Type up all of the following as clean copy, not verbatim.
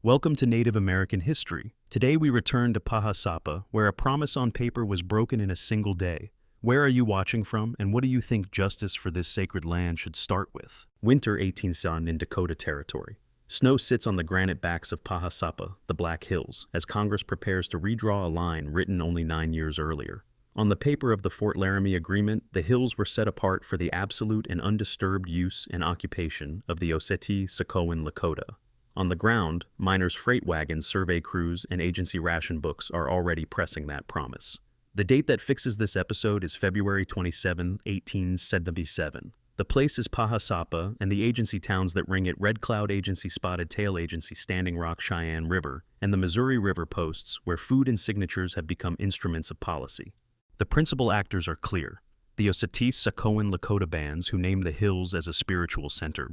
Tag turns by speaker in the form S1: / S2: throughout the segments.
S1: Welcome to Native American history. Today we return to Paha Sapa, where a promise on paper was broken in a single day. Where are you watching from, and what do you think justice for this sacred land should start with? Winter 1871 in Dakota Territory. Snow sits on the granite backs of Paha Sapa, the Black Hills, as Congress prepares to redraw a line written only 9 years earlier. On the paper of the Fort Laramie Agreement, the hills were set apart for the absolute and undisturbed use and occupation of the Oceti-Sakowin Lakota. On the ground, miners' freight wagons, survey crews, and agency ration books are already pressing that promise. The date that fixes this episode is February 27, 1877. The place is Paha Sapa, and the agency towns that ring it Red Cloud Agency, Spotted Tail Agency, Standing Rock, Cheyenne River, and the Missouri River posts, where food and signatures have become instruments of policy. The principal actors are clear. The Oceti-Sakowin Lakota bands, who name the hills as a spiritual center,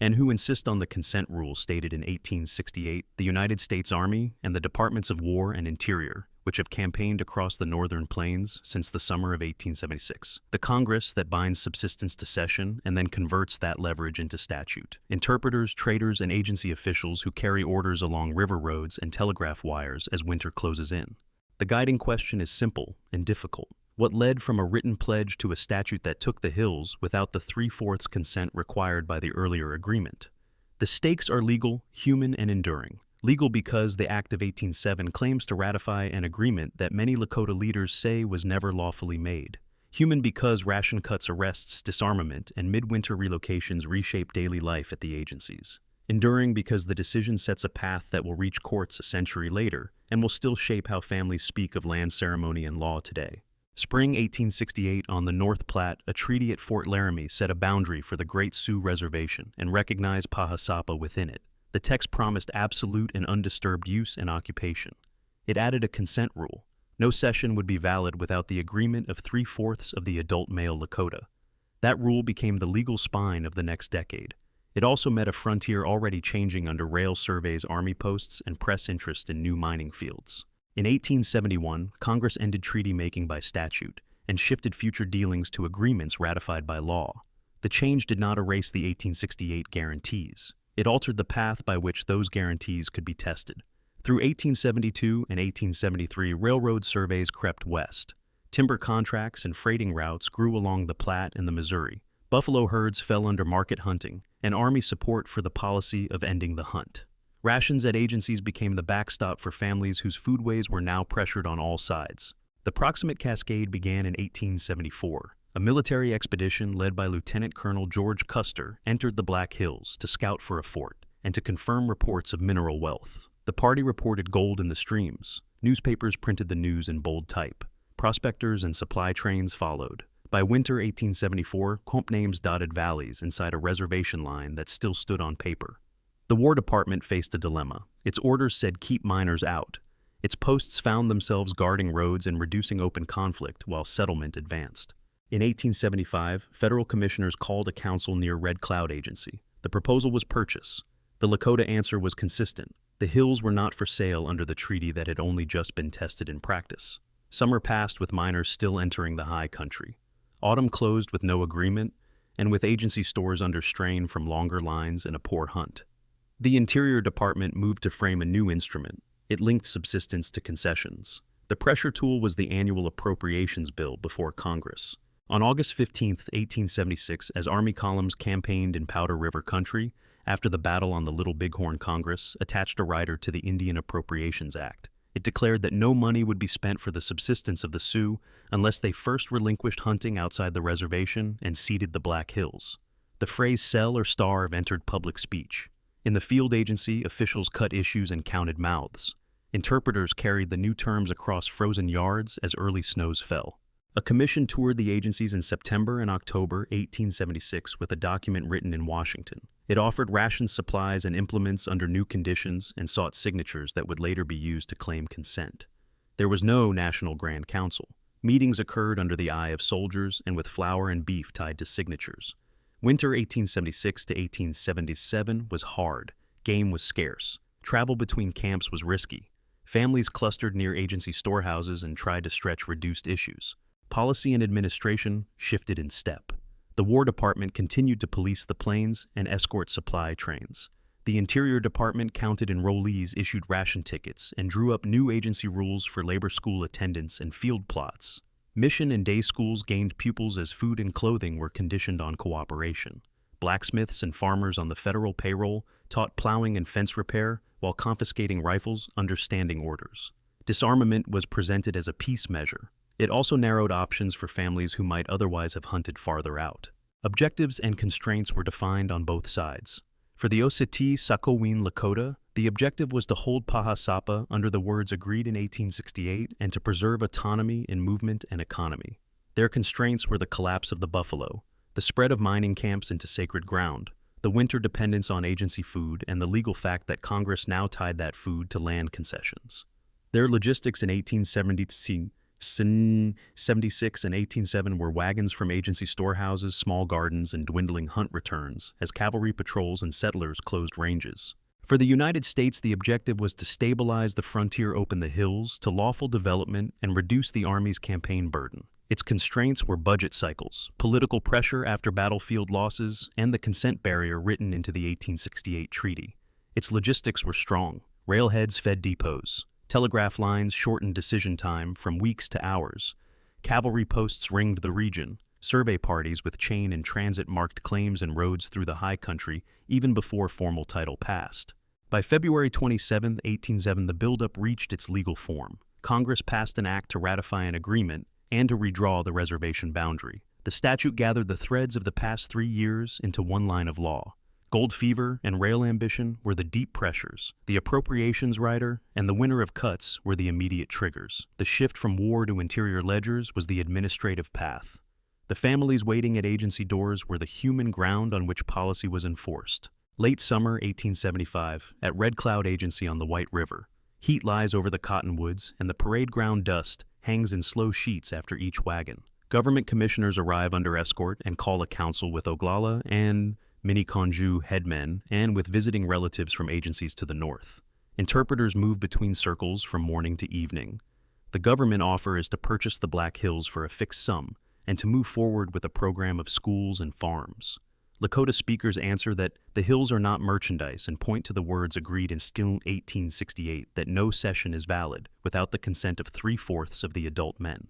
S1: and who insist on the consent rule stated in 1868, the United States Army, and the Departments of War and Interior, which have campaigned across the northern plains since the summer of 1876. The Congress that binds subsistence to cession and then converts that leverage into statute. Interpreters, traders, and agency officials who carry orders along river roads and telegraph wires as winter closes in. The guiding question is simple and difficult. What led from a written pledge to a statute that took the hills without the 3/4 consent required by the earlier agreement? The stakes are legal, human, and enduring. Legal because the Act of 1807 claims to ratify an agreement that many Lakota leaders say was never lawfully made. Human because ration cuts, arrests, disarmament, and midwinter relocations reshape daily life at the agencies. Enduring because the decision sets a path that will reach courts a century later and will still shape how families speak of land ceremony and law today. Spring 1868, on the North Platte, a treaty at Fort Laramie set a boundary for the Great Sioux Reservation and recognized Paha Sapa within it. The text promised absolute and undisturbed use and occupation. It added a consent rule. No cession would be valid without the agreement of 3/4 of the adult male Lakota. That rule became the legal spine of the next decade. It also met a frontier already changing under rail surveys, army posts, and press interest in new mining fields. In 1871, Congress ended treaty-making by statute and shifted future dealings to agreements ratified by law. The change did not erase the 1868 guarantees. It altered the path by which those guarantees could be tested. Through 1872 and 1873, railroad surveys crept west. Timber contracts and freighting routes grew along the Platte and the Missouri. Buffalo herds fell under market hunting, and Army support for the policy of ending the hunt. Rations at agencies became the backstop for families whose foodways were now pressured on all sides. The Proximate Cascade began in 1874. A military expedition led by Lieutenant Colonel George Custer entered the Black Hills to scout for a fort and to confirm reports of mineral wealth. The party reported gold in the streams. Newspapers printed the news in bold type. Prospectors and supply trains followed. By winter 1874, comp names dotted valleys inside a reservation line that still stood on paper. The War Department faced a dilemma. Its orders said keep miners out. Its posts found themselves guarding roads and reducing open conflict while settlement advanced. In 1875, federal commissioners called a council near Red Cloud Agency. The proposal was purchase. The Lakota answer was consistent. The hills were not for sale under the treaty that had only just been tested in practice. Summer passed with miners still entering the high country. Autumn closed with no agreement, and with agency stores under strain from longer lines and a poor hunt. The Interior Department moved to frame a new instrument. It linked subsistence to concessions. The pressure tool was the annual appropriations bill before Congress. On August 15, 1876, as Army columns campaigned in Powder River Country, after the battle on the Little Bighorn, Congress attached a rider to the Indian Appropriations Act. It declared that no money would be spent for the subsistence of the Sioux unless they first relinquished hunting outside the reservation and ceded the Black Hills. The phrase sell or starve entered public speech. In the field agency, officials cut issues and counted mouths. Interpreters carried the new terms across frozen yards as early snows fell. A commission toured the agencies in September and October 1876 with a document written in Washington. It offered rations, supplies, and implements under new conditions and sought signatures that would later be used to claim consent. There was no National Grand Council. Meetings occurred under the eye of soldiers and with flour and beef tied to signatures. Winter 1876 to 1877 was hard. Game was scarce. Travel between camps was risky. Families clustered near agency storehouses and tried to stretch reduced issues. Policy and administration shifted in step. The War Department continued to police the plains and escort supply trains. The Interior Department counted enrollees, issued ration tickets, and drew up new agency rules for labor school attendance and field plots. Mission and day schools gained pupils as food and clothing were conditioned on cooperation. Blacksmiths and farmers on the federal payroll taught plowing and fence repair while confiscating rifles under standing orders. Disarmament was presented as a peace measure. It also narrowed options for families who might otherwise have hunted farther out. Objectives and constraints were defined on both sides. For the Oseti Sakowin Lakota, the objective was to hold Paha Sapa under the words agreed in 1868 and to preserve autonomy in movement and economy. Their constraints were the collapse of the buffalo, the spread of mining camps into sacred ground, the winter dependence on agency food, and the legal fact that Congress now tied that food to land concessions. Their logistics in 1876 and 1807 were wagons from agency storehouses, small gardens, and dwindling hunt returns as cavalry patrols and settlers closed ranges. For the United States, the objective was to stabilize the frontier, open the hills to lawful development, and reduce the Army's campaign burden. Its constraints were budget cycles, political pressure after battlefield losses, and the consent barrier written into the 1868 treaty. Its logistics were strong. Railheads fed depots. Telegraph lines shortened decision time from weeks to hours. Cavalry posts ringed the region. Survey parties with chain and transit marked claims and roads through the high country even before formal title passed. By February 27, 1807, the buildup reached its legal form. Congress passed an act to ratify an agreement and to redraw the reservation boundary. The statute gathered the threads of the past 3 years into one line of law. Gold fever and rail ambition were the deep pressures. The appropriations rider and the winter of cuts were the immediate triggers. The shift from war to interior ledgers was the administrative path. The families waiting at agency doors were the human ground on which policy was enforced. Late summer 1875, at Red Cloud Agency on the White River, heat lies over the cottonwoods and the parade ground dust hangs in slow sheets after each wagon. Government commissioners arrive under escort and call a council with Oglala and Miniconjou headmen and with visiting relatives from agencies to the north. Interpreters move between circles from morning to evening. The government offer is to purchase the Black Hills for a fixed sum and to move forward with a program of schools and farms. Lakota speakers answer that the hills are not merchandise and point to the words agreed in still 1868 that no cession is valid without the consent of 3/4 of the adult men.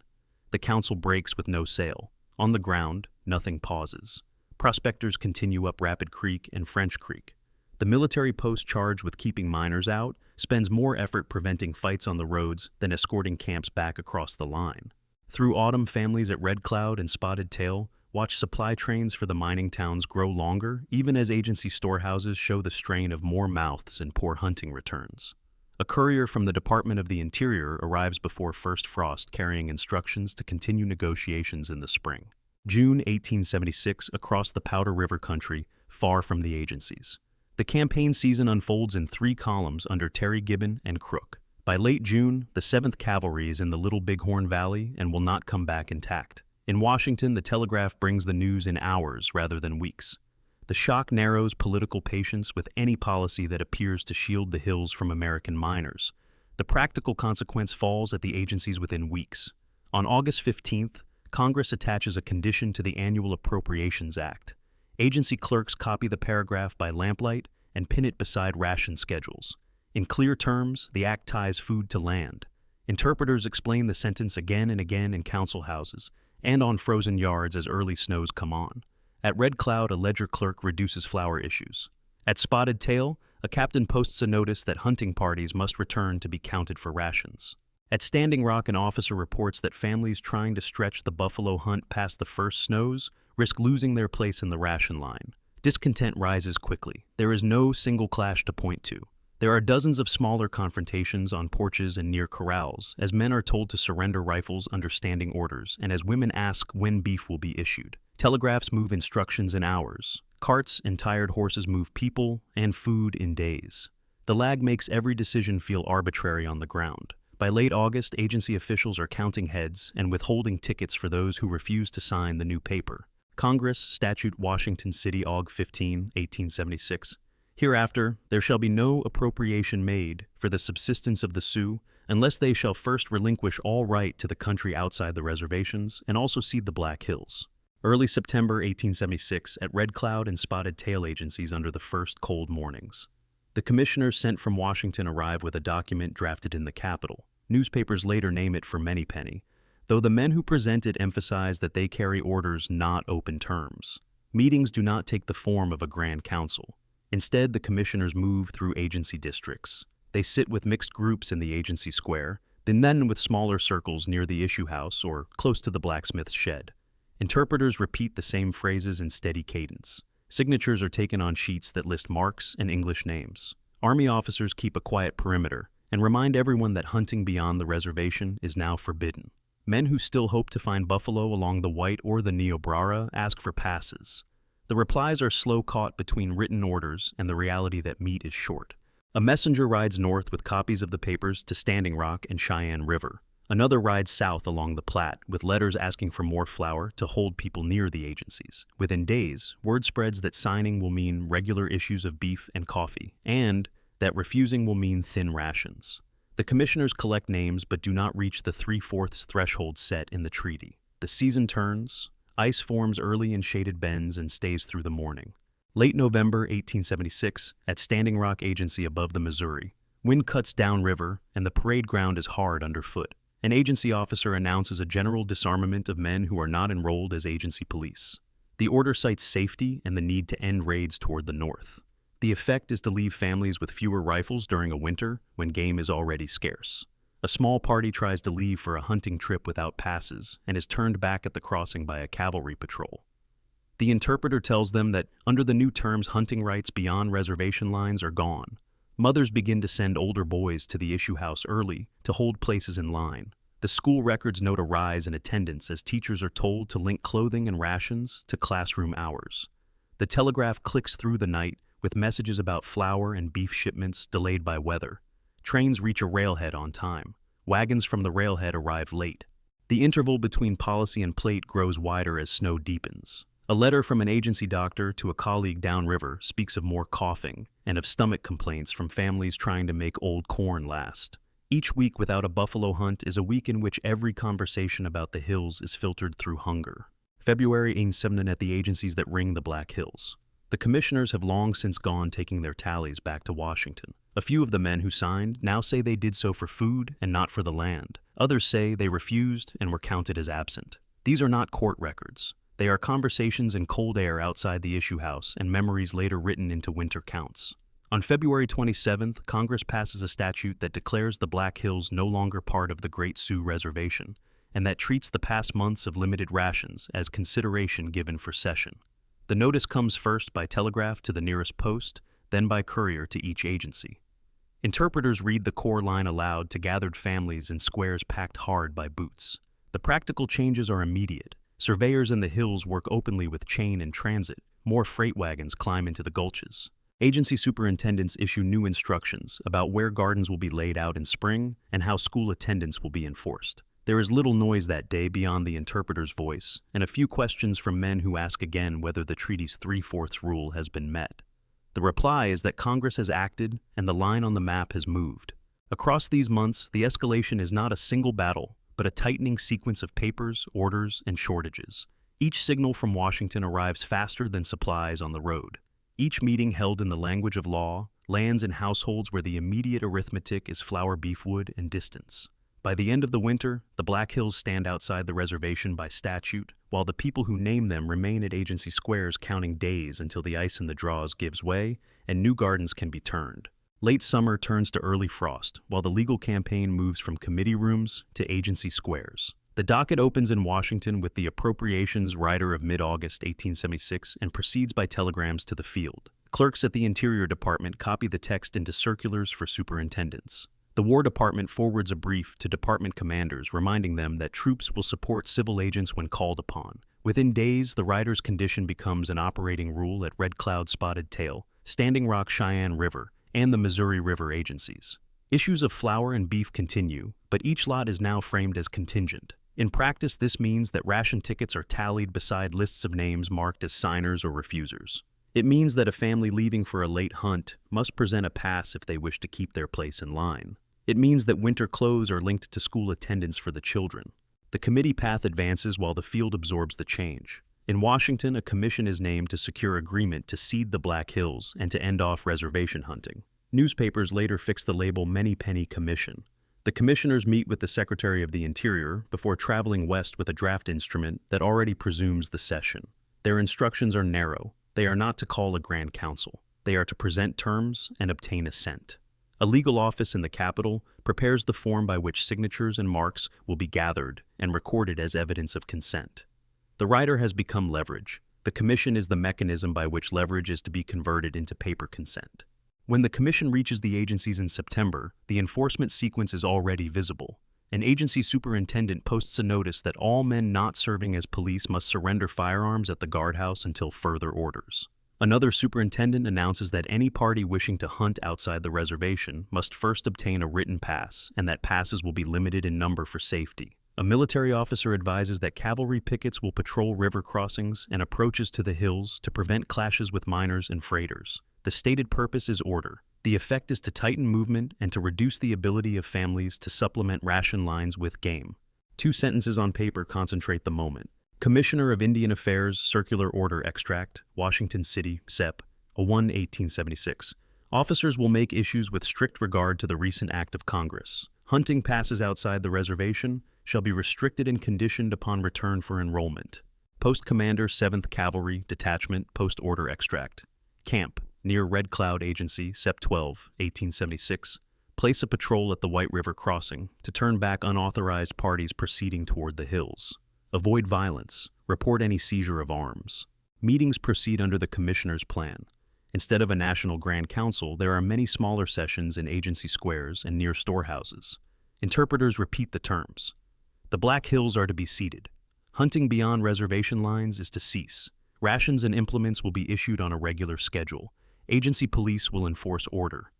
S1: The council breaks with no sale. On the ground, nothing pauses. Prospectors continue up Rapid Creek and French Creek. The military post charged with keeping miners out spends more effort preventing fights on the roads than escorting camps back across the line. Through autumn, families at Red Cloud and Spotted Tail watch supply trains for the mining towns grow longer, even as agency storehouses show the strain of more mouths and poor hunting returns. A courier from the Department of the Interior arrives before first frost carrying instructions to continue negotiations in the spring. June 1876, across the Powder River country, far from the agencies. The campaign season unfolds in 3 columns under Terry Gibbon and Crook. By late June, the 7th Cavalry is in the Little Bighorn Valley and will not come back intact. In Washington, the telegraph brings the news in hours rather than weeks. The shock narrows political patience with any policy that appears to shield the hills from American miners. The practical consequence falls at the agencies within weeks. On August 15th, Congress attaches a condition to the Annual Appropriations Act. Agency clerks copy the paragraph by lamplight and pin it beside ration schedules. In clear terms, the act ties food to land. Interpreters explain the sentence again and again in council houses and on frozen yards as early snows come on. At Red Cloud, a ledger clerk reduces flour issues. At Spotted Tail, a captain posts a notice that hunting parties must return to be counted for rations. At Standing Rock, an officer reports that families trying to stretch the buffalo hunt past the first snows risk losing their place in the ration line. Discontent rises quickly. There is no single clash to point to. There are dozens of smaller confrontations on porches and near corrals, as men are told to surrender rifles under standing orders, and as women ask when beef will be issued. Telegraphs move instructions in hours. Carts and tired horses move people and food in days. The lag makes every decision feel arbitrary on the ground. By late August, agency officials are counting heads and withholding tickets for those who refuse to sign the new paper. Congress, Statute Washington City, Aug. 15, 1876. Hereafter, there shall be no appropriation made for the subsistence of the Sioux, unless they shall first relinquish all right to the country outside the reservations and also cede the Black Hills. Early September 1876, at Red Cloud and Spotted Tail agencies under the first cold mornings. The commissioners sent from Washington arrive with a document drafted in the Capitol. Newspapers later name it for Manypenny, though the men who present it emphasize that they carry orders, not open terms. Meetings do not take the form of a grand council. Instead, the commissioners move through agency districts. They sit with mixed groups in the agency square, then with smaller circles near the issue house or close to the blacksmith's shed. Interpreters repeat the same phrases in steady cadence. Signatures are taken on sheets that list marks and English names. Army officers keep a quiet perimeter and remind everyone that hunting beyond the reservation is now forbidden. Men who still hope to find buffalo along the White or the Niobrara ask for passes. The replies are slow caught between written orders and the reality that meat is short. A messenger rides north with copies of the papers to Standing Rock and Cheyenne River. Another rides south along the Platte with letters asking for more flour to hold people near the agencies. Within days, word spreads that signing will mean regular issues of beef and coffee, and that refusing will mean thin rations. The commissioners collect names but do not reach the 3/4 threshold set in the treaty. The season turns, ice forms early in shaded bends and stays through the morning. Late November 1876, at Standing Rock Agency above the Missouri, wind cuts downriver and the parade ground is hard underfoot. An agency officer announces a general disarmament of men who are not enrolled as agency police. The order cites safety and the need to end raids toward the north. The effect is to leave families with fewer rifles during a winter when game is already scarce. A small party tries to leave for a hunting trip without passes and is turned back at the crossing by a cavalry patrol. The interpreter tells them that under the new terms, hunting rights beyond reservation lines are gone. Mothers begin to send older boys to the issue house early to hold places in line. The school records note a rise in attendance as teachers are told to link clothing and rations to classroom hours. The telegraph clicks through the night with messages about flour and beef shipments delayed by weather. Trains reach a railhead on time. Wagons from the railhead arrive late. The interval between policy and plate grows wider as snow deepens. A letter from an agency doctor to a colleague downriver speaks of more coughing and of stomach complaints from families trying to make old corn last. Each week without a buffalo hunt is a week in which every conversation about the hills is filtered through hunger. February 1877 at the agencies that ring the Black Hills. The commissioners have long since gone, taking their tallies back to Washington. A few of the men who signed now say they did so for food and not for the land. Others say they refused and were counted as absent. These are not court records. They are conversations in cold air outside the issue house and memories later written into winter counts. On February 27th, Congress passes a statute that declares the Black Hills no longer part of the Great Sioux Reservation, and that treats the past months of limited rations as consideration given for cession. The notice comes first by telegraph to the nearest post, then by courier to each agency. Interpreters read the core line aloud to gathered families in squares packed hard by boots. The practical changes are immediate. Surveyors in the hills work openly with chain and transit. More freight wagons climb into the gulches. Agency superintendents issue new instructions about where gardens will be laid out in spring and how school attendance will be enforced. There is little noise that day beyond the interpreter's voice, and a few questions from men who ask again whether the treaty's 3/4 rule has been met. The reply is that Congress has acted and the line on the map has moved. Across these months, the escalation is not a single battle, but a tightening sequence of papers, orders, and shortages. Each signal from Washington arrives faster than supplies on the road. Each meeting held in the language of law lands in households where the immediate arithmetic is flour, beef, wood, and distance. By the end of the winter, the Black Hills stand outside the reservation by statute, while the people who name them remain at agency squares counting days until the ice in the draws gives way and new gardens can be turned. Late summer turns to early frost, while the legal campaign moves from committee rooms to agency squares. The docket opens in Washington with the appropriations rider of mid-August 1876 and proceeds by telegrams to the field. Clerks at the Interior Department copy the text into circulars for superintendents. The War Department forwards a brief to department commanders reminding them that troops will support civil agents when called upon. Within days, the rider's condition becomes an operating rule at Red Cloud Spotted Tail, Standing Rock Cheyenne River, and the Missouri River agencies. Issues of flour and beef continue, but each lot is now framed as contingent. In practice, this means that ration tickets are tallied beside lists of names marked as signers or refusers. It means that a family leaving for a late hunt must present a pass if they wish to keep their place in line. It means that winter clothes are linked to school attendance for the children. The committee path advances while the field absorbs the change. In Washington, a commission is named to secure agreement to cede the Black Hills and to end off reservation hunting. Newspapers later fixed the label Manypenny Commission. The commissioners meet with the Secretary of the Interior before traveling west with a draft instrument that already presumes the session. Their instructions are narrow. They are not to call a Grand Council. They are to present terms and obtain assent. A legal office in the Capitol prepares the form by which signatures and marks will be gathered and recorded as evidence of consent. The rider has become leverage. The commission is the mechanism by which leverage is to be converted into paper consent. When the commission reaches the agencies in September, the enforcement sequence is already visible. An agency superintendent posts a notice that all men not serving as police must surrender firearms at the guardhouse until further orders. Another superintendent announces that any party wishing to hunt outside the reservation must first obtain a written pass, and that passes will be limited in number for safety. A military officer advises that cavalry pickets will patrol river crossings and approaches to the hills to prevent clashes with miners and freighters. The stated purpose is order. The effect is to tighten movement and to reduce the ability of families to supplement ration lines with game. 2 sentences on paper concentrate the moment. Commissioner of Indian Affairs Circular Order Extract, Washington City, Sep. 1/1876. Officers will make issues with strict regard to the recent act of Congress. Hunting passes outside the reservation shall be restricted and conditioned upon return for enrollment. Post Commander 7th Cavalry Detachment Post Order Extract. Camp near Red Cloud Agency, Sep. 12/1876. Place a patrol at the White River crossing to turn back unauthorized parties proceeding toward the hills. Avoid violence. Report any seizure of arms. Meetings proceed under the Commissioner's plan. Instead of a National Grand Council, there are many smaller sessions in agency squares and near storehouses. Interpreters repeat the terms. The Black Hills are to be ceded. Hunting beyond reservation lines is to cease. Rations and implements will be issued on a regular schedule. Agency police will enforce order.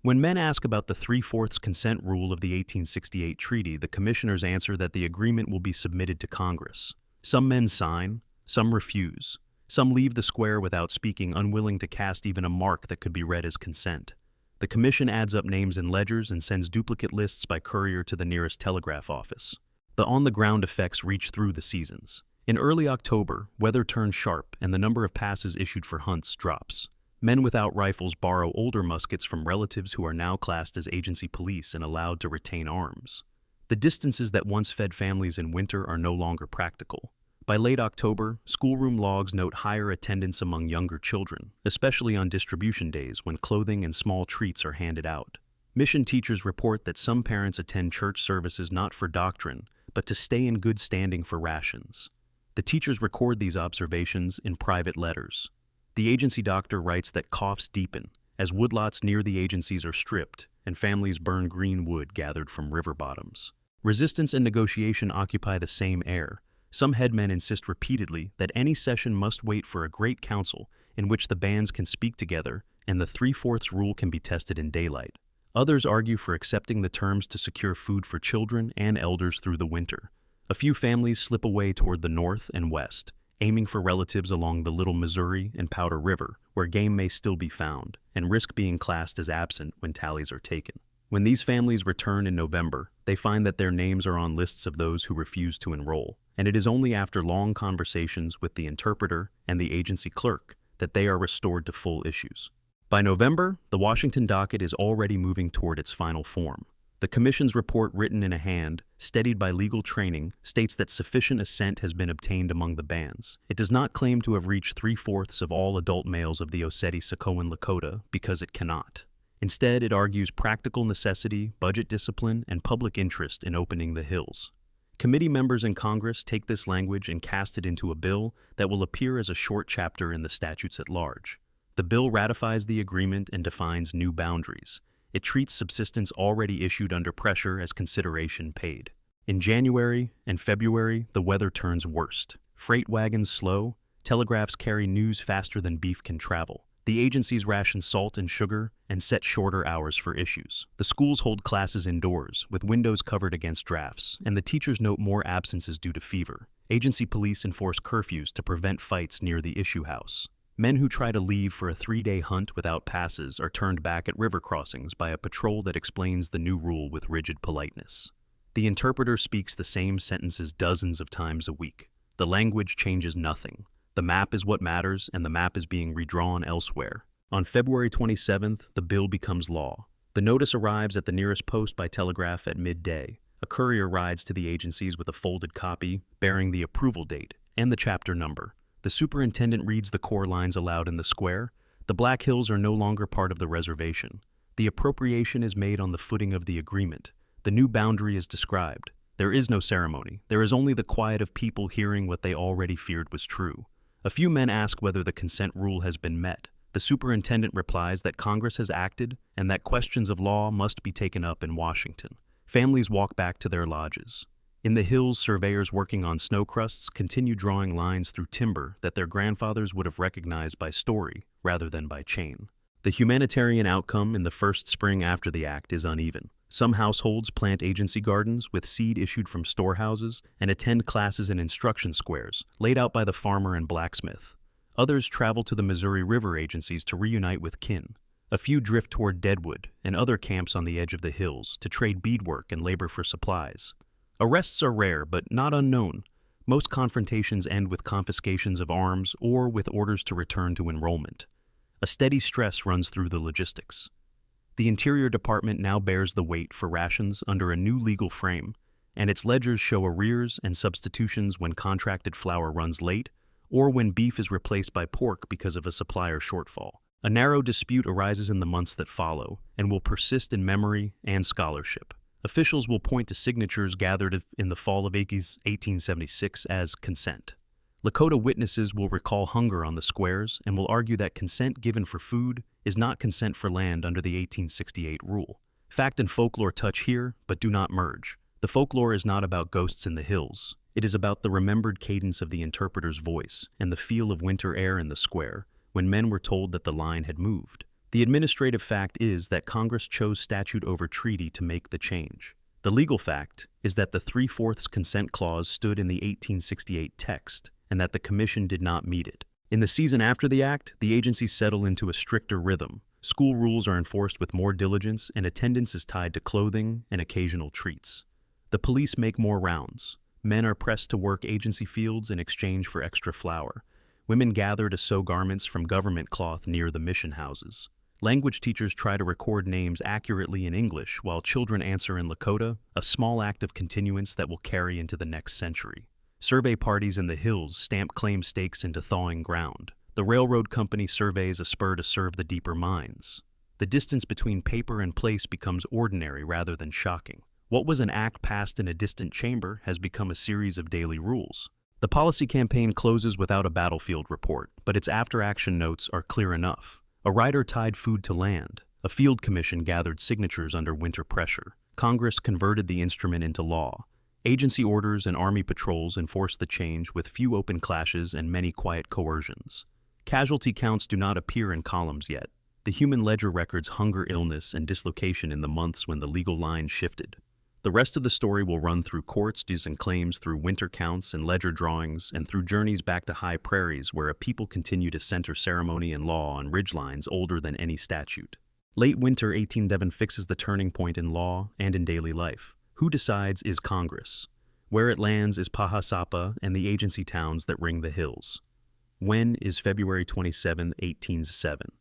S1: When men ask about the 3/4 consent rule of the 1868 treaty, the commissioners answer that the agreement will be submitted to Congress. Some men sign, some refuse. Some leave the square without speaking, unwilling to cast even a mark that could be read as consent. The commission adds up names in ledgers and sends duplicate lists by courier to the nearest telegraph office. The on-the-ground effects reach through the seasons. In early October, weather turns sharp and the number of passes issued for hunts drops. Men without rifles borrow older muskets from relatives who are now classed as agency police and allowed to retain arms. The distances that once fed families in winter are no longer practical. By late October, schoolroom logs note higher attendance among younger children, especially on distribution days when clothing and small treats are handed out. Mission teachers report that some parents attend church services not for doctrine, but to stay in good standing for rations. The teachers record these observations in private letters. The agency doctor writes that coughs deepen as woodlots near the agencies are stripped and families burn green wood gathered from river bottoms. Resistance and negotiation occupy the same air. Some headmen insist repeatedly that any session must wait for a great council in which the bands can speak together and the 3/4 rule can be tested in daylight. Others argue for accepting the terms to secure food for children and elders through the winter. A few families slip away toward the north and west, aiming for relatives along the Little Missouri and Powder River, where game may still be found, and risk being classed as absent when tallies are taken. When these families return in November, they find that their names are on lists of those who refuse to enroll, and it is only after long conversations with the interpreter and the agency clerk that they are restored to full issues. By November, the Washington docket is already moving toward its final form. The Commission's report, written in a hand, steadied by legal training, states that sufficient assent has been obtained among the bands. It does not claim to have reached 3/4 of all adult males of the Oseti-Sacoan Lakota because it cannot. Instead, it argues practical necessity, budget discipline, and public interest in opening the hills. Committee members in Congress take this language and cast it into a bill that will appear as a short chapter in the statutes at large. The bill ratifies the agreement and defines new boundaries. It treats subsistence already issued under pressure as consideration paid. In January and February, the weather turns worst. Freight wagons slow, telegraphs carry news faster than beef can travel. The agencies ration salt and sugar and set shorter hours for issues. The schools hold classes indoors, with windows covered against drafts, and the teachers note more absences due to fever. Agency police enforce curfews to prevent fights near the issue house. Men who try to leave for a 3-day hunt without passes are turned back at river crossings by a patrol that explains the new rule with rigid politeness. The interpreter speaks the same sentences dozens of times a week. The language changes nothing. The map is what matters, and the map is being redrawn elsewhere. On February 27th, the bill becomes law. The notice arrives at the nearest post by telegraph at midday. A courier rides to the agencies with a folded copy bearing the approval date and the chapter number. The superintendent reads the core lines aloud in the square. The Black Hills are no longer part of the reservation. The appropriation is made on the footing of the agreement. The new boundary is described. There is no ceremony. There is only the quiet of people hearing what they already feared was true. A few men ask whether the consent rule has been met. The superintendent replies that Congress has acted and that questions of law must be taken up in Washington. Families walk back to their lodges. In the hills, surveyors working on snow crusts continue drawing lines through timber that their grandfathers would have recognized by story rather than by chain. The humanitarian outcome in the first spring after the act is uneven. Some households plant agency gardens with seed issued from storehouses and attend classes in instruction squares laid out by the farmer and blacksmith. Others travel to the Missouri River agencies to reunite with kin. A few drift toward Deadwood and other camps on the edge of the hills to trade beadwork and labor for supplies. Arrests are rare but not unknown. Most confrontations end with confiscations of arms or with orders to return to enrollment. A steady stress runs through the logistics. The Interior Department now bears the weight for rations under a new legal frame, and its ledgers show arrears and substitutions when contracted flour runs late or when beef is replaced by pork because of a supplier shortfall. A narrow dispute arises in the months that follow and will persist in memory and scholarship. Officials will point to signatures gathered in the fall of 1876 as consent. Lakota witnesses will recall hunger on the squares and will argue that consent given for food is not consent for land under the 1868 rule. Fact and folklore touch here, but do not merge. The folklore is not about ghosts in the hills. It is about the remembered cadence of the interpreter's voice and the feel of winter air in the square when men were told that the line had moved. The administrative fact is that Congress chose statute over treaty to make the change. The legal fact is that the 3/4 consent clause stood in the 1868 text and that the commission did not meet it. In the season after the act, the agencies settle into a stricter rhythm. School rules are enforced with more diligence and attendance is tied to clothing and occasional treats. The police make more rounds. Men are pressed to work agency fields in exchange for extra flour. Women gather to sew garments from government cloth near the mission houses. Language teachers try to record names accurately in English while children answer in Lakota, a small act of continuance that will carry into the next century. Survey parties in the hills stamp claim stakes into thawing ground. The railroad company surveys a spur to serve the deeper mines. The distance between paper and place becomes ordinary rather than shocking. What was an act passed in a distant chamber has become a series of daily rules. The policy campaign closes without a battlefield report, but its after-action notes are clear enough. A rider tied food to land. A field commission gathered signatures under winter pressure. Congress converted the instrument into law. Agency orders and Army patrols enforced the change with few open clashes and many quiet coercions. Casualty counts do not appear in columns yet. The human ledger records hunger, illness, and dislocation in the months when the legal line shifted. The rest of the story will run through courts and claims, through winter counts and ledger drawings, and through journeys back to high prairies where a people continue to center ceremony and law on ridgelines older than any statute. Late winter 1811 fixes the turning point in law and in daily life. Who decides is Congress. Where it lands is Paha Sapa and the agency towns that ring the hills. When is February 27, 1807.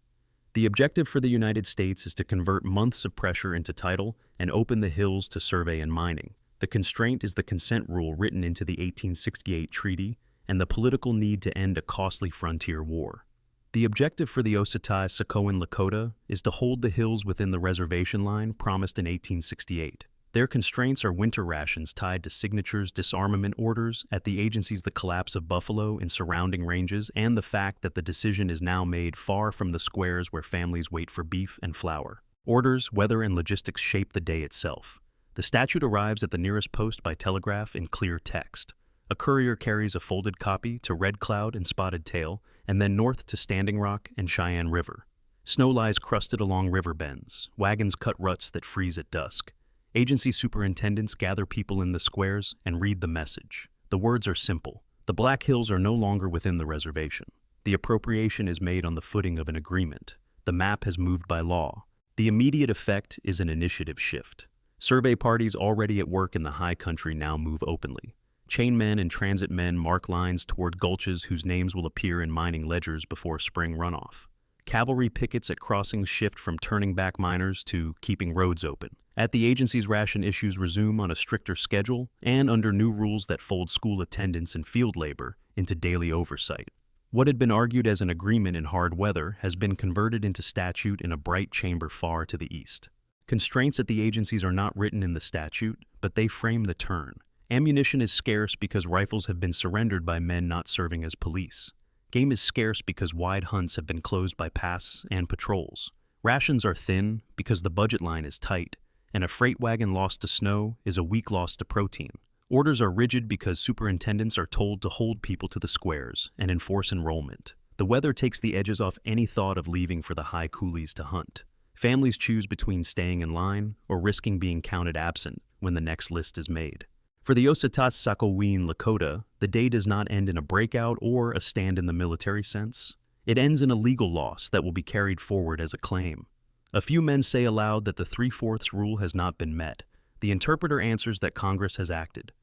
S1: The objective for the United States is to convert months of pressure into title and open the hills to survey and mining. The constraint is the consent rule written into the 1868 treaty and the political need to end a costly frontier war. The objective for the Ossatai Sacoan Lakota is to hold the hills within the reservation line promised in 1868. Their constraints are winter rations tied to signatures, disarmament orders at the agencies, the collapse of buffalo in surrounding ranges, and the fact that the decision is now made far from the squares where families wait for beef and flour. Orders, weather, and logistics shape the day itself. The statute arrives at the nearest post by telegraph in clear text. A courier carries a folded copy to Red Cloud and Spotted Tail, and then north to Standing Rock and Cheyenne River. Snow lies crusted along river bends. Wagons cut ruts that freeze at dusk. Agency superintendents gather people in the squares and read the message. The words are simple. The Black Hills are no longer within the reservation. The appropriation is made on the footing of an agreement. The map has moved by law. The immediate effect is an initiative shift. Survey parties already at work in the high country now move openly. Chainmen and transit men mark lines toward gulches whose names will appear in mining ledgers before spring runoff. Cavalry pickets at crossings shift from turning back miners to keeping roads open. At the agency's ration issues resume on a stricter schedule and under new rules that fold school attendance and field labor into daily oversight. What had been argued as an agreement in hard weather has been converted into statute in a bright chamber far to the east. Constraints at the agencies are not written in the statute, but they frame the turn. Ammunition is scarce because rifles have been surrendered by men not serving as police. Game is scarce because wide hunts have been closed by pass and patrols. Rations are thin because the budget line is tight, and a freight wagon lost to snow is a week lost to protein. Orders are rigid because superintendents are told to hold people to the squares and enforce enrollment. The weather takes the edges off any thought of leaving for the high coulees to hunt. Families choose between staying in line or risking being counted absent when the next list is made. For the Osatas Sakowin Lakota, the day does not end in a breakout or a stand in the military sense. It ends in a legal loss that will be carried forward as a claim. A few men say aloud that the 3/4 rule has not been met. The interpreter answers that Congress has acted.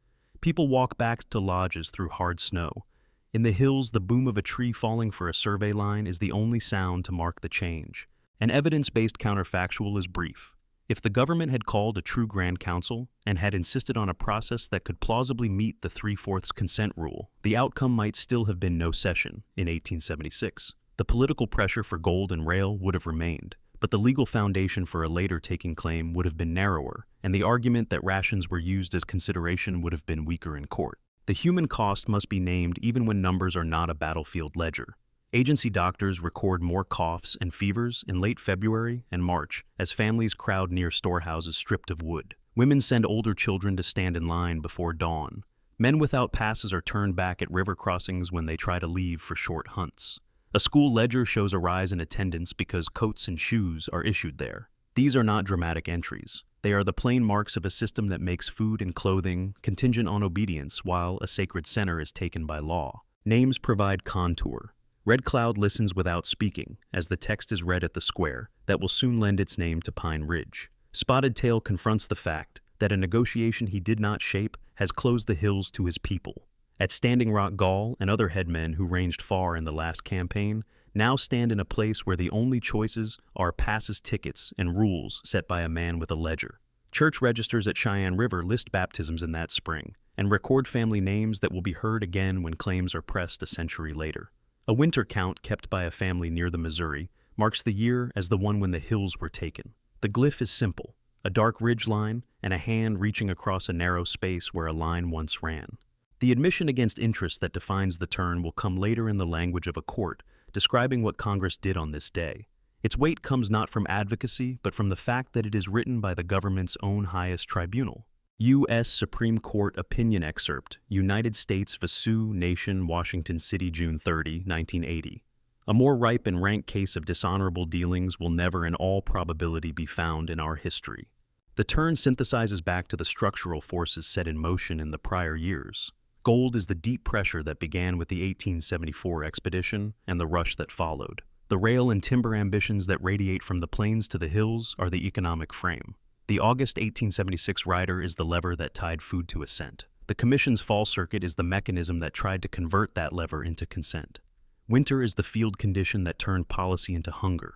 S1: People walk back to lodges through hard snow. In the hills, the boom of a tree falling for a survey line is the only sound to mark the change. An evidence-based counterfactual is brief. If the government had called a true Grand Council and had insisted on a process that could plausibly meet the 3/4 consent rule, the outcome might still have been no session in 1876. The political pressure for gold and rail would have remained, but the legal foundation for a later taking claim would have been narrower, and the argument that rations were used as consideration would have been weaker in court. The human cost must be named even when numbers are not a battlefield ledger. Agency doctors record more coughs and fevers in late February and March as families crowd near storehouses stripped of wood. Women send older children to stand in line before dawn. Men without passes are turned back at river crossings when they try to leave for short hunts. A school ledger shows a rise in attendance because coats and shoes are issued there. These are not dramatic entries. They are the plain marks of a system that makes food and clothing contingent on obedience while a sacred center is taken by law. Names provide contour. Red Cloud listens without speaking as the text is read at the square that will soon lend its name to Pine Ridge. Spotted Tail confronts the fact that a negotiation he did not shape has closed the hills to his people. At Standing Rock, Gall and other headmen who ranged far in the last campaign now stand in a place where the only choices are passes, tickets, and rules set by a man with a ledger. Church registers at Cheyenne River list baptisms in that spring and record family names that will be heard again when claims are pressed a century later. A winter count kept by a family near the Missouri marks the year as the one when the hills were taken. The glyph is simple, a dark ridge line and a hand reaching across a narrow space where a line once ran. The admission against interest that defines the turn will come later in the language of a court, describing what Congress did on this day. Its weight comes not from advocacy, but from the fact that it is written by the government's own highest tribunal. U.S. Supreme Court Opinion Excerpt, United States v. Sioux Nation, Washington City, June 30, 1980. A more ripe and rank case of dishonorable dealings will never in all probability be found in our history. The turn synthesizes back to the structural forces set in motion in the prior years. Gold is the deep pressure that began with the 1874 expedition and the rush that followed. The rail and timber ambitions that radiate from the plains to the hills are the economic frame. The August 1876 rider is the lever that tied food to assent. The Commission's fall circuit is the mechanism that tried to convert that lever into consent. Winter is the field condition that turned policy into hunger.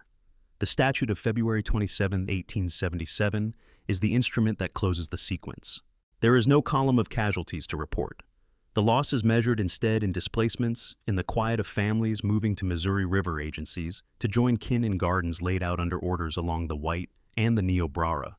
S1: The statute of February 27, 1877 is the instrument that closes the sequence. There is no column of casualties to report. The loss is measured instead in displacements, in the quiet of families moving to Missouri River agencies to join kin in gardens laid out under orders along the White and the Niobrara,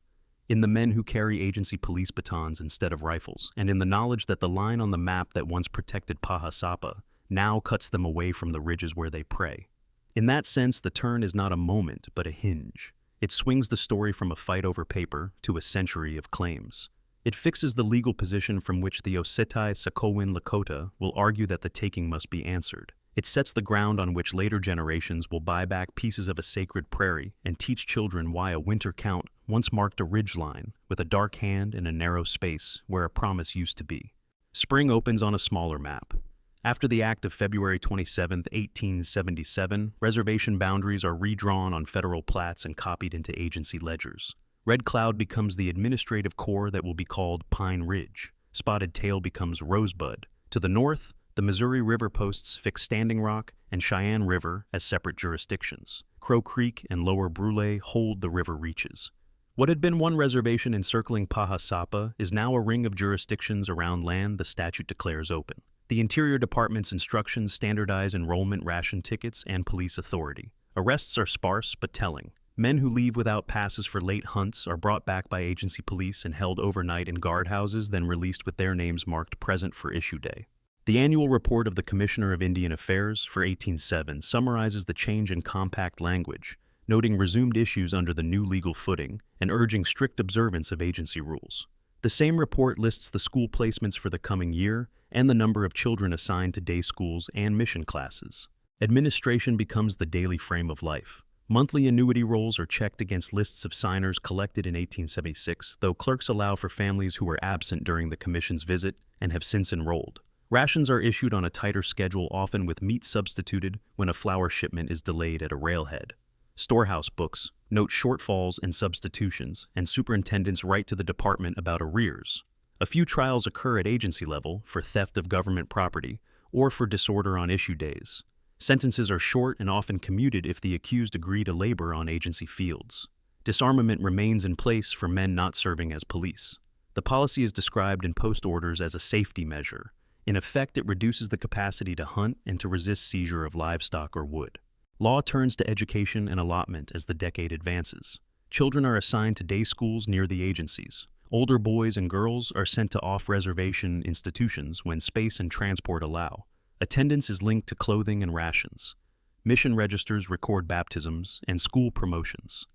S1: in the men who carry agency police batons instead of rifles, and in the knowledge that the line on the map that once protected Paha Sapa now cuts them away from the ridges where they prey. In that sense, the turn is not a moment, but a hinge. It swings the story from a fight over paper to a century of claims. It fixes the legal position from which the Osetai Sakowin Lakota will argue that the taking must be answered. It sets the ground on which later generations will buy back pieces of a sacred prairie and teach children why a winter count once marked a ridge line with a dark hand in a narrow space where a promise used to be. Spring opens on a smaller map. After the act of February 27, 1877, reservation boundaries are redrawn on federal plats and copied into agency ledgers. Red Cloud becomes the administrative core that will be called Pine Ridge. Spotted Tail becomes Rosebud. To the north, the Missouri River posts fix Standing Rock and Cheyenne River as separate jurisdictions. Crow Creek and Lower Brule hold the river reaches. What had been one reservation encircling Paha Sapa is now a ring of jurisdictions around land the statute declares open. The Interior Department's instructions standardize enrollment ration tickets and police authority. Arrests are sparse but telling. Men who leave without passes for late hunts are brought back by agency police and held overnight in guardhouses, then released with their names marked present for issue day. The annual report of the Commissioner of Indian Affairs for 1807 summarizes the change in compact language, noting resumed issues under the new legal footing and urging strict observance of agency rules. The same report lists the school placements for the coming year and the number of children assigned to day schools and mission classes. Administration becomes the daily frame of life. Monthly annuity rolls are checked against lists of signers collected in 1876, though clerks allow for families who were absent during the Commission's visit and have since enrolled. Rations are issued on a tighter schedule, often with meat substituted when a flour shipment is delayed at a railhead. Storehouse books note shortfalls and substitutions, and superintendents write to the department about arrears. A few trials occur at agency level for theft of government property or for disorder on issue days. Sentences are short and often commuted if the accused agree to labor on agency fields. Disarmament remains in place for men not serving as police. The policy is described in post orders as a safety measure. In effect, it reduces the capacity to hunt and to resist seizure of livestock or wood. Law turns to education and allotment as the decade advances. Children are assigned to day schools near the agencies. Older boys and girls are sent to off-reservation institutions when space and transport allow. Attendance is linked to clothing and rations. Mission registers record baptisms and school promotions.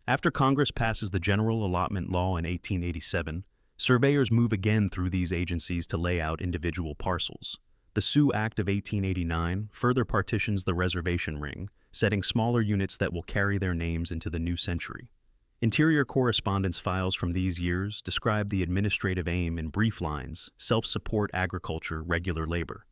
S1: After Congress passes the General Allotment Law in 1887, surveyors move again through these agencies to lay out individual parcels. The Sioux Act of 1889 further partitions the reservation ring, setting smaller units that will carry their names into the new century. Interior correspondence files from these years describe the administrative aim in brief lines: self-support agriculture, regular labor.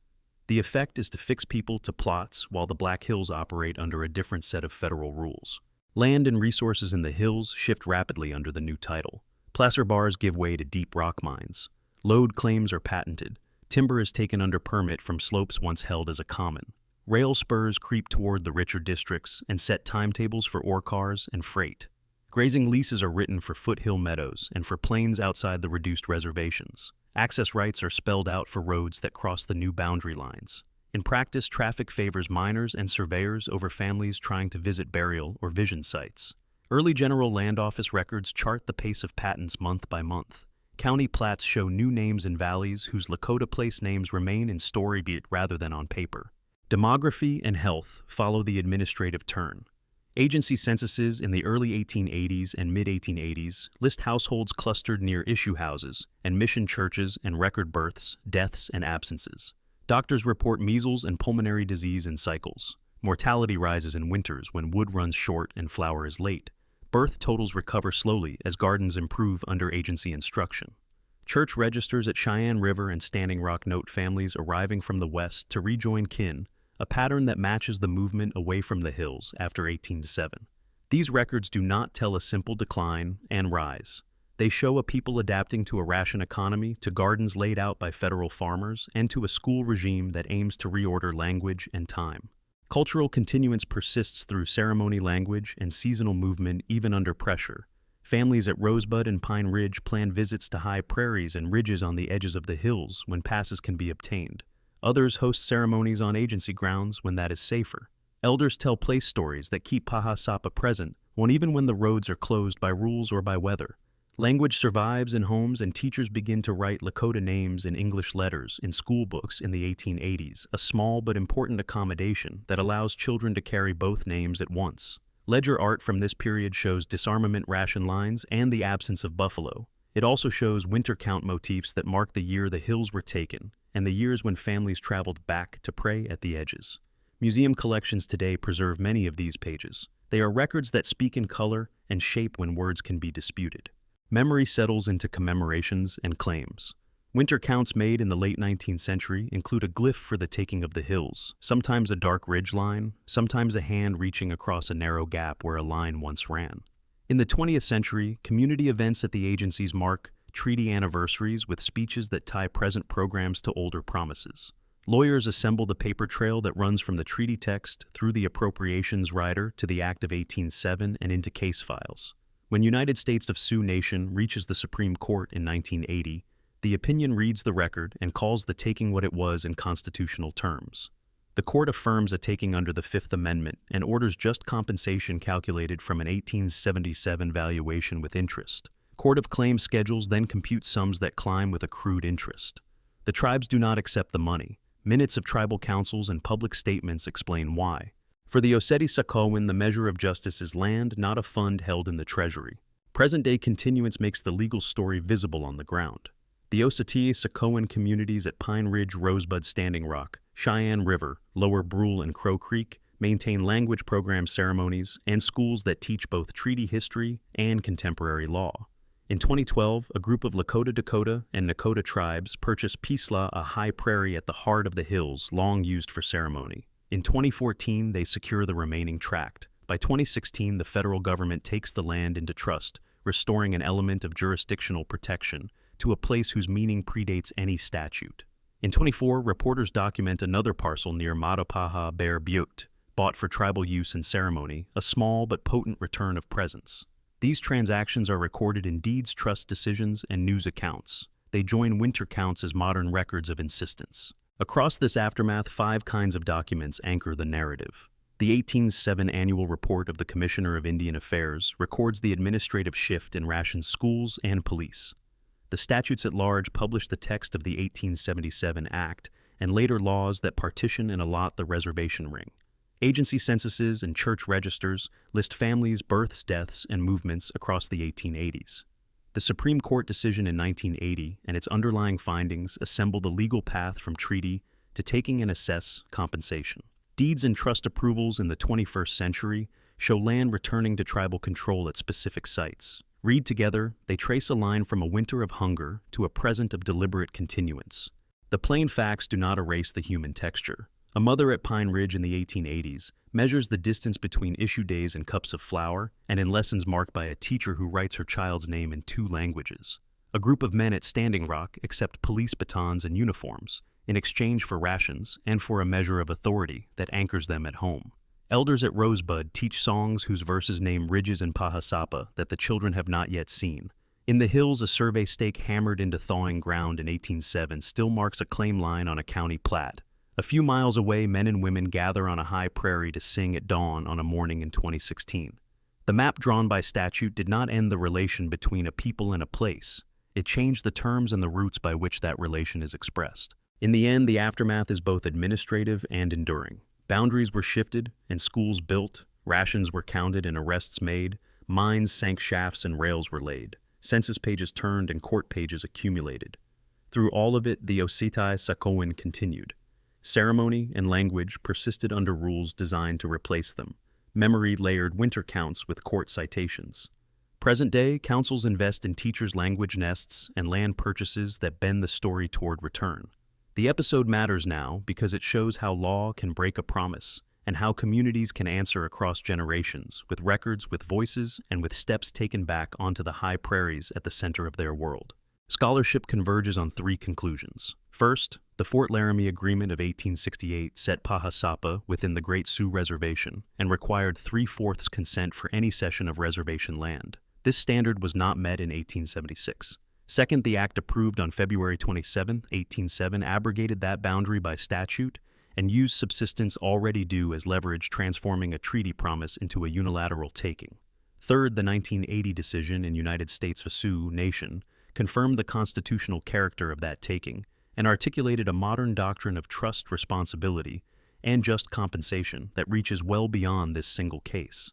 S1: The effect is to fix people to plots while the Black Hills operate under a different set of federal rules. Land and resources in the hills shift rapidly under the new title. Placer bars give way to deep rock mines. Lode claims are patented. Timber is taken under permit from slopes once held as a common. Rail spurs creep toward the richer districts and set timetables for ore cars and freight. Grazing leases are written for foothill meadows and for plains outside the reduced reservations. Access rights are spelled out for roads that cross the new boundary lines. In practice, traffic favors miners and surveyors over families trying to visit burial or vision sites. Early General Land Office records chart the pace of patents month by month. County plats show new names in valleys whose Lakota place names remain in storybook rather than on paper. Demography and health follow the administrative turn. Agency censuses in the early 1880s and mid-1880s list households clustered near issue houses and mission churches and record births, deaths, and absences. Doctors report measles and pulmonary disease in cycles. Mortality rises in winters when wood runs short and flour is late. Birth totals recover slowly as gardens improve under agency instruction. Church registers at Cheyenne River and Standing Rock note families arriving from the west to rejoin kin, a pattern that matches the movement away from the hills after 1807. These records do not tell a simple decline and rise. They show a people adapting to a ration economy, to gardens laid out by federal farmers, and to a school regime that aims to reorder language and time. Cultural continuance persists through ceremony language and seasonal movement even under pressure. Families at Rosebud and Pine Ridge plan visits to high prairies and ridges on the edges of the hills when passes can be obtained. Others host ceremonies on agency grounds when that is safer. Elders tell place stories that keep Paha Sapa present, even when the roads are closed by rules or by weather. Language survives in homes, and teachers begin to write Lakota names in English letters in school books in the 1880s, a small but important accommodation that allows children to carry both names at once. Ledger art from this period shows disarmament ration lines and the absence of buffalo. It also shows winter count motifs that mark the year the hills were taken and the years when families traveled back to pray at the edges. Museum collections today preserve many of these pages. They are records that speak in color and shape when words can be disputed. Memory settles into commemorations and claims. Winter counts made in the late 19th century include a glyph for the taking of the hills, sometimes a dark ridge line, sometimes a hand reaching across a narrow gap where a line once ran. In the 20th century, community events at the agencies mark treaty anniversaries with speeches that tie present programs to older promises. Lawyers assemble the paper trail that runs from the treaty text through the appropriations rider to the Act of 1807 and into case files. When United States of Sioux Nation reaches the Supreme Court in 1980, the opinion reads the record and calls the taking what it was in constitutional terms. The court affirms a taking under the Fifth Amendment and orders just compensation calculated from an 1877 valuation with interest. Court of Claims schedules then compute sums that climb with accrued interest. The tribes do not accept the money. Minutes of tribal councils and public statements explain why. For the Oseti-Sakowin, the measure of justice is land, not a fund held in the treasury. Present-day continuance makes the legal story visible on the ground. The Oseti-Sakowin communities at Pine Ridge, Rosebud, Standing Rock, Cheyenne River, Lower Brule, and Crow Creek maintain language program ceremonies and schools that teach both treaty history and contemporary law. In 2012, a group of Lakota, Dakota, and Nakota tribes purchased Pe Sla, a high prairie at the heart of the hills long used for ceremony. In 2014, they secure the remaining tract. By 2016, the federal government takes the land into trust, restoring an element of jurisdictional protection to a place whose meaning predates any statute. In 2024, reporters document another parcel near Matopaha, Bear Butte, bought for tribal use and ceremony, a small but potent return of presence. These transactions are recorded in deeds, trust decisions, and news accounts. They join winter counts as modern records of insistence. Across this aftermath, 5 kinds of documents anchor the narrative. The 1807 Annual Report of the Commissioner of Indian Affairs records the administrative shift in rations schools and police. The statutes at large publish the text of the 1877 Act and later laws that partition and allot the reservation ring. Agency censuses and church registers list families' births, deaths, and movements across the 1880s. The Supreme Court decision in 1980 and its underlying findings assemble the legal path from treaty to taking and assess compensation. Deeds and trust approvals in the 21st century show land returning to tribal control at specific sites. Read together, they trace a line from a winter of hunger to a present of deliberate continuance. The plain facts do not erase the human texture. A mother at Pine Ridge in the 1880s measures the distance between issue days and cups of flour, and in lessons marked by a teacher who writes her child's name in 2 languages. A group of men at Standing Rock accept police batons and uniforms in exchange for rations and for a measure of authority that anchors them at home. Elders at Rosebud teach songs whose verses name ridges in Paha Sapa that the children have not yet seen. In the hills, a survey stake hammered into thawing ground in 1807 still marks a claim line on a county plat. A few miles away, men and women gather on a high prairie to sing at dawn on a morning in 2016. The map drawn by statute did not end the relation between a people and a place. It changed the terms and the routes by which that relation is expressed. In the end, the aftermath is both administrative and enduring. Boundaries were shifted and schools built, rations were counted and arrests made, mines sank shafts and rails were laid, census pages turned and court pages accumulated. Through all of it, the Oseti-Sakowin continued. Ceremony and language persisted under rules designed to replace them. Memory layered winter counts with court citations. Present day, councils invest in teachers' language nests and land purchases that bend the story toward return. The episode matters now because it shows how law can break a promise and how communities can answer across generations with records, with voices, and with steps taken back onto the high prairies at the center of their world. Scholarship converges on 3 conclusions. First, the Fort Laramie Agreement of 1868 set Paha Sapa within the Great Sioux Reservation and required 3/4 consent for any cession of reservation land. This standard was not met in 1876. Second, the act approved on February 27, 1807 abrogated that boundary by statute and used subsistence already due as leverage, transforming a treaty promise into a unilateral taking. Third, the 1980 decision in United States v. Sioux Nation confirmed the constitutional character of that taking and articulated a modern doctrine of trust, responsibility, and just compensation that reaches well beyond this single case.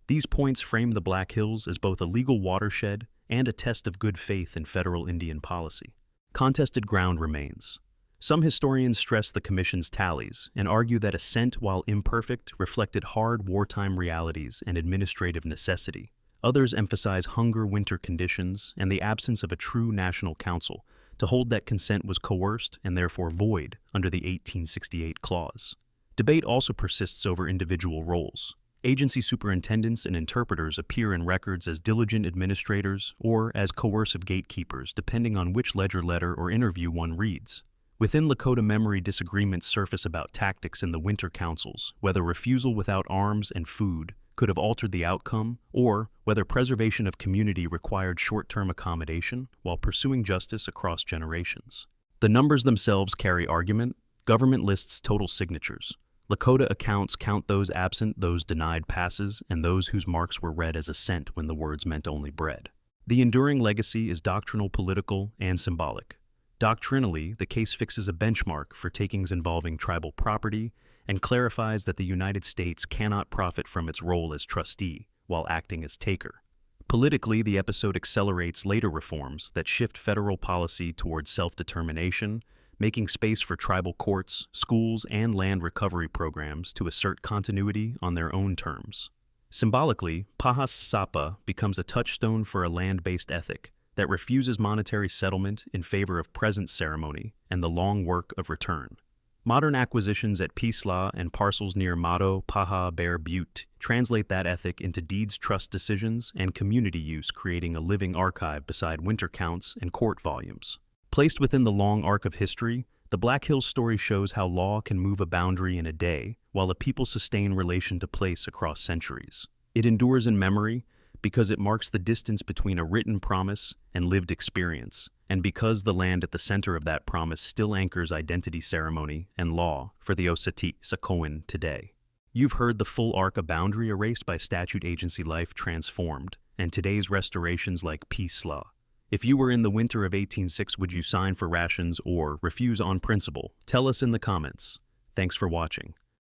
S1: These points frame the Black Hills as both a legal watershed and a test of good faith in federal Indian policy. Contested ground remains. Some historians stress the Commission's tallies and argue that assent, while imperfect, reflected hard wartime realities and administrative necessity. Others emphasize hunger, winter conditions, and the absence of a true national council to hold that consent was coerced and therefore void under the 1868 clause. Debate also persists over individual roles. Agency superintendents and interpreters appear in records as diligent administrators or as coercive gatekeepers, depending on which ledger letter or interview one reads. Within Lakota memory, disagreements surface about tactics in the winter councils, whether refusal without arms and food could have altered the outcome, or whether preservation of community required short-term accommodation while pursuing justice across generations. The numbers themselves carry argument. Government lists total signatures. Lakota accounts count those absent, those denied passes, and those whose marks were read as assent when the words meant only bread. The enduring legacy is doctrinal, political, and symbolic. Doctrinally, the case fixes a benchmark for takings involving tribal property and clarifies that the United States cannot profit from its role as trustee while acting as taker. Politically, the episode accelerates later reforms that shift federal policy towards self-determination, making space for tribal courts, schools, and land recovery programs to assert continuity on their own terms. Symbolically, Paha Sapa becomes a touchstone for a land-based ethic that refuses monetary settlement in favor of present ceremony and the long work of return. Modern acquisitions at Pe Sla and parcels near Mado, Paha, Bear Butte translate that ethic into deeds, trust decisions, and community use, creating a living archive beside winter counts and court volumes. Placed within the long arc of history, the Black Hills story shows how law can move a boundary in a day, while a people sustain relation to place across centuries. It endures in memory because it marks the distance between a written promise and lived experience, and because the land at the center of that promise still anchors identity, ceremony, and law for the Osati Sakoan today. You've heard the full arc of boundary erased by statute, agency, life transformed, and today's restorations like Pe Sla. If you were in the winter of 1806, would you sign for rations or refuse on principle? Tell us in the comments. Thanks for watching.